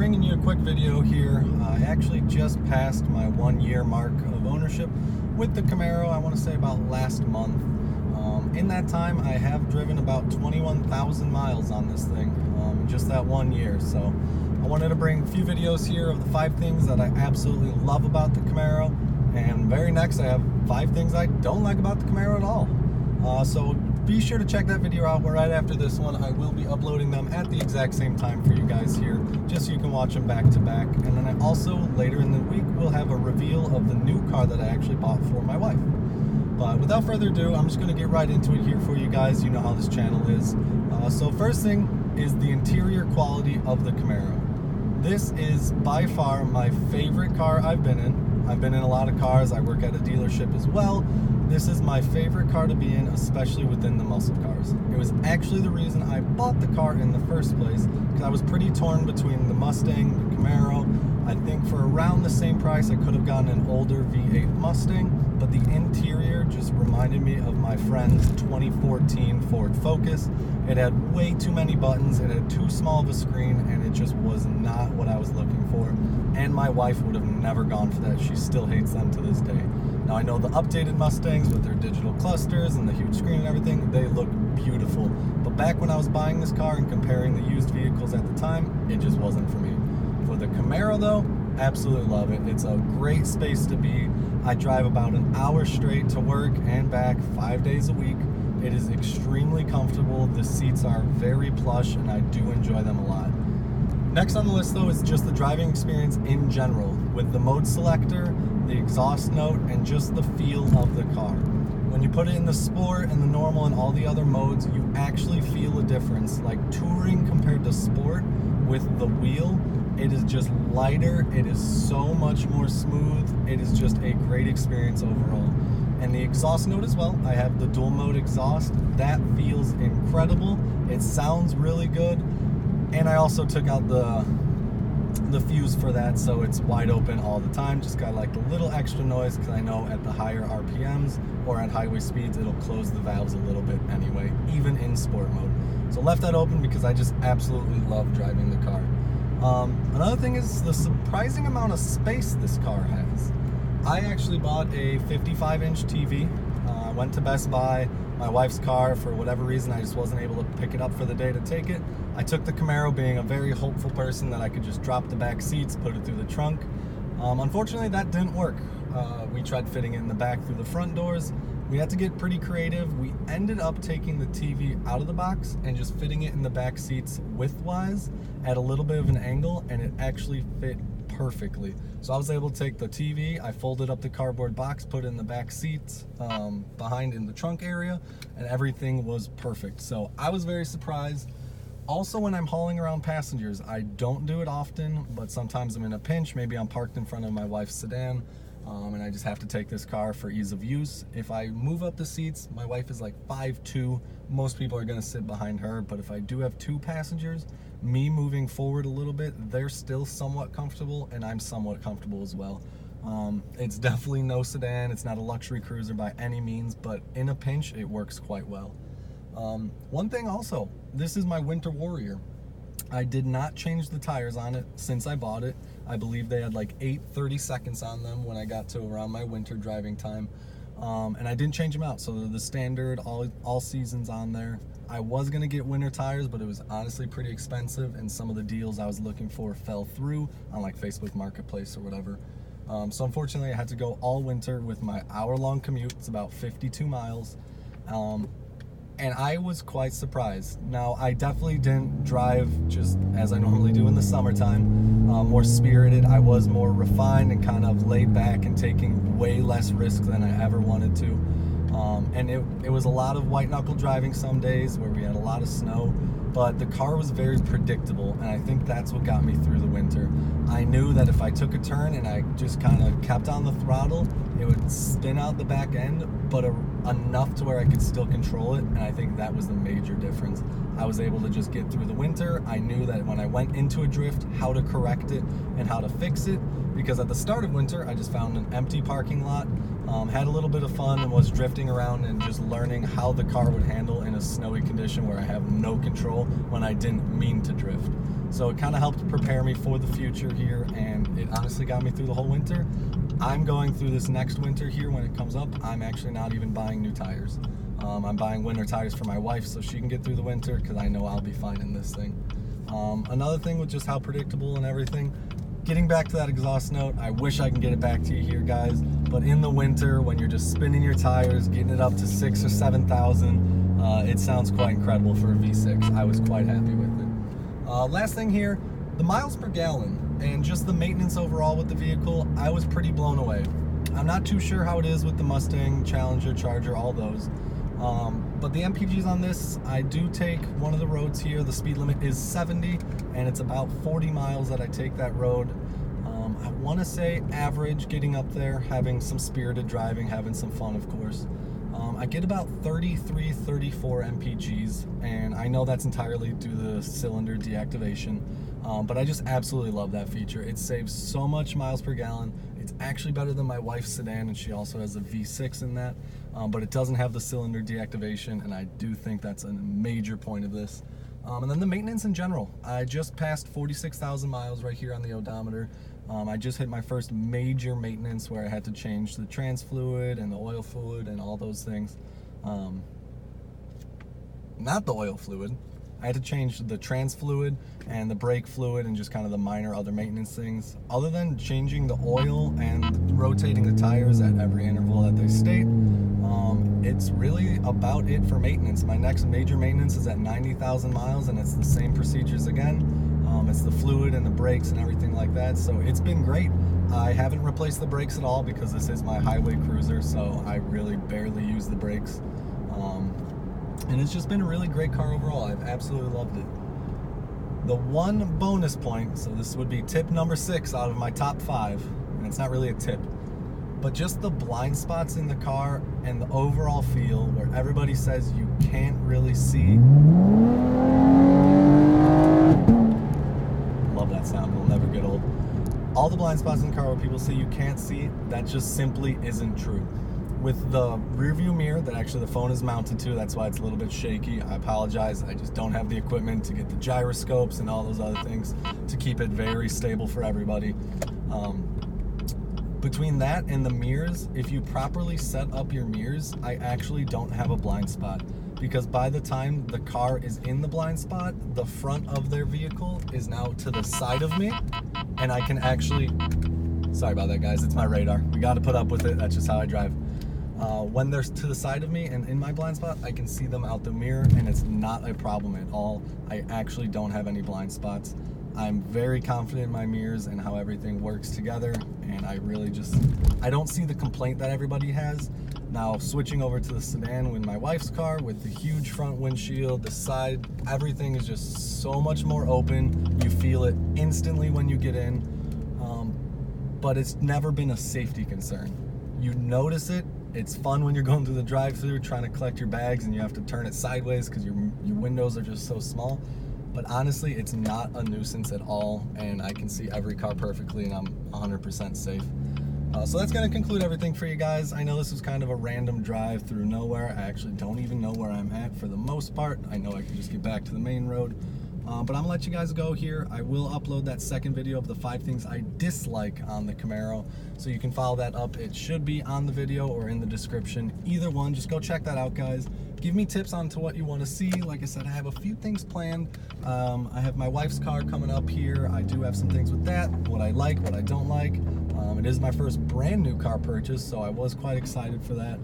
bringing you a quick video here. I actually just passed my 1 year mark of ownership with the Camaro, I want to say about last month. In that time, I have driven about 21,000 miles on this thing, in just that 1 year. So I wanted to bring a few videos here of the 5 things that I absolutely love about the Camaro. And very next, I have 5 things I don't like about the Camaro at all. So be sure to check that video out right after this one. I will be uploading them at the exact same time for you guys here, just so you can watch them back to back. And then I also, later in the week, will have a reveal of the new car that I actually bought for my wife. But without further ado, I'm just going to get right into it here for you guys. You know how this channel is. So first thing is the interior quality of the Camaro. This is by far my favorite car I've been in. I've been in a lot of cars. I work at a dealership as well. This is my favorite car to be in, especially within the muscle cars. It was actually the reason I bought the car in the first place, because I was pretty torn between the Mustang, the Camaro. I think for around the same price, I could have gotten an older V8 Mustang, but the interior just reminded me of my friend's 2014 Ford Focus. It had way too many buttons, it had too small of a screen, and it just was not what I was looking for. And my wife would have never gone for that. She still hates them to this day. Now I know the updated Mustangs with their digital clusters and the huge screen and everything, they look beautiful. But back when I was buying this car and comparing the used vehicles at the time, it just wasn't for me. For the Camaro though, absolutely love it. It's a great space to be. I drive about an hour straight to work and back 5 days a week. It is extremely comfortable. The seats are very plush and I do enjoy them a lot. Next on the list though is just the driving experience in general, with the mode selector, the exhaust note, and just the feel of the car. When you put it in the sport and the normal and all the other modes, you actually feel a difference. Like touring compared to sport with the wheel, it is just lighter, it is so much more smooth, it is just a great experience overall. And the exhaust note as well, I have the dual mode exhaust, that feels incredible, it sounds really good, and I also took out the fuse for that, so it's wide open all the time. Just got like a little extra noise, because I know at the higher RPMs or at highway speeds, it'll close the valves a little bit anyway, even in sport mode. So left that open because I just absolutely love driving the car. Another thing is the surprising amount of space this car has. I actually bought a 55-inch TV. I went to Best Buy. My wife's car, for whatever reason, I just wasn't able to pick it up for the day to take it. I took the Camaro, being a very hopeful person that I could just drop the back seats, put it through the trunk. Unfortunately, that didn't work. We tried fitting it in the back through the front doors. We had to get pretty creative. We ended up taking the TV out of the box and just fitting it in the back seats widthwise at a little bit of an angle, and it actually fit perfectly. So I was able to take the TV, I folded up the cardboard box, put it in the back seats behind in the trunk area, and everything was perfect. So I was very surprised. Also, when I'm hauling around passengers, I don't do it often, but sometimes I'm in a pinch. Maybe I'm parked in front of my wife's sedan, and I just have to take this car for ease of use. If I move up the seats, my wife is like 5'2". Most people are gonna sit behind her, but if I do have 2 passengers, me moving forward a little bit, they're still somewhat comfortable, and I'm somewhat comfortable as well. It's definitely no sedan, it's not a luxury cruiser by any means, but in a pinch, it works quite well. One thing also, this is my Winter Warrior. I did not change the tires on it since I bought it. I believe they had like 8 30-seconds on them when I got to around my winter driving time. And I didn't change them out, so they're the standard all seasons on there. I was gonna get winter tires, but it was honestly pretty expensive, and some of the deals I was looking for fell through on like Facebook Marketplace or whatever. So unfortunately I had to go all winter with my hour-long commute. It's about 52 miles. And I was quite surprised. Now, I definitely didn't drive just as I normally do in the summertime, more spirited. I was more refined and kind of laid back and taking way less risk than I ever wanted to. And it was a lot of white knuckle driving some days where we had a lot of snow, but the car was very predictable, and I think that's what got me through the winter. I knew that if I took a turn and I just kind of kept on the throttle, it would spin out the back end, but enough to where I could still control it, and I think that was the major difference. I was able to just get through the winter. I knew that when I went into a drift, how to correct it and how to fix it, because at the start of winter, I just found an empty parking lot, had a little bit of fun, and was drifting around and just learning how the car would handle in a snowy condition where I have no control when I didn't mean to drift. So it kind of helped prepare me for the future here, and it honestly got me through the whole winter. I'm going through this next winter here when it comes up. I'm actually not even buying new tires. I'm buying winter tires for my wife so she can get through the winter, because I know I'll be fine in this thing. Another thing with just how predictable and everything, getting back to that exhaust note, I wish I can get it back to you here, guys, but in the winter when you're just spinning your tires, getting it up to 6,000 or 7,000, it sounds quite incredible for a V6. I was quite happy with it. Last thing here, the miles per gallon and just the maintenance overall with the vehicle, I was pretty blown away. I'm not too sure how it is with the Mustang, Challenger, Charger, all those. But the MPGs on this, I do take one of the roads here. The speed limit is 70, and it's about 40 miles that I take that road. I want to say average getting up there, having some spirited driving, having some fun, of course. I get about 33, 34 MPGs, and I know that's entirely due to the cylinder deactivation, but I just absolutely love that feature. It saves so much miles per gallon. It's actually better than my wife's sedan, and she also has a V6 in that, but it doesn't have the cylinder deactivation, and I do think that's a major point of this. And then the maintenance in general. I just passed 46,000 miles right here on the odometer. I just hit my first major maintenance where I had to change the trans fluid and the oil fluid and all those things. Not the oil fluid. I had to change the trans fluid and the brake fluid and just kind of the minor other maintenance things. Other than changing the oil and rotating the tires at every interval that they state, it's really about it for maintenance. My next major maintenance is at 90,000 miles, and it's the same procedures again. It's the fluid and the brakes and everything like that, so it's been great. I haven't replaced the brakes at all because this is my highway cruiser, so I really barely use the brakes. And it's just been a really great car overall. I've absolutely loved it. The one bonus point, so this would be tip number 6 out of my top 5, and it's not really a tip, but just the blind spots in the car and the overall feel where everybody says you can't really see. Love that sound, it'll never get old. All the blind spots in the car where people say you can't see, that just simply isn't true. With the rear view mirror that actually the phone is mounted to, that's why it's a little bit shaky. I apologize, I just don't have the equipment to get the gyroscopes and all those other things to keep it very stable for everybody. Between that and the mirrors, if you properly set up your mirrors, I actually don't have a blind spot, because by the time the car is in the blind spot, the front of their vehicle is now to the side of me, and I can actually, sorry about that guys, it's my radar, we got to put up with it, that's just how I drive. When they're to the side of me and in my blind spot, I can see them out the mirror, and it's not a problem at all. I actually don't have any blind spots. I'm very confident in my mirrors and how everything works together, and I really just, I don't see the complaint that everybody has. Now, switching over to the sedan with my wife's car, with the huge front windshield, the side, everything is just so much more open. You feel it instantly when you get in, but it's never been a safety concern. You notice it. It's fun when you're going through the drive-thru trying to collect your bags and you have to turn it sideways because your windows are just so small. But honestly, it's not a nuisance at all, and I can see every car perfectly, and I'm 100% safe. So that's going to conclude everything for you guys. I know this was kind of a random drive through nowhere. I actually don't even know where I'm at for the most part. I know I can just get back to the main road. But I'm going to let you guys go here. I will upload that second video of the 5 things I dislike on the Camaro, so you can follow that up. It should be on the video or in the description. Either one, just go check that out, guys. Give me tips on to what you want to see. Like I said, I have a few things planned. I have my wife's car coming up here. I do have some things with that, what I like, what I don't like. It is my first brand new car purchase, so I was quite excited for that.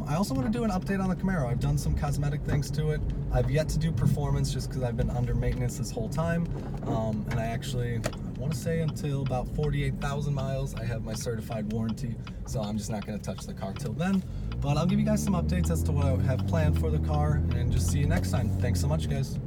I also want to do an update on the Camaro. I've done some cosmetic things to it. I've yet to do performance just because I've been under maintenance this whole time. And I want to say until about 48,000 miles, I have my certified warranty. So I'm just not going to touch the car till then. But I'll give you guys some updates as to what I have planned for the car, and just see you next time. Thanks so much, guys.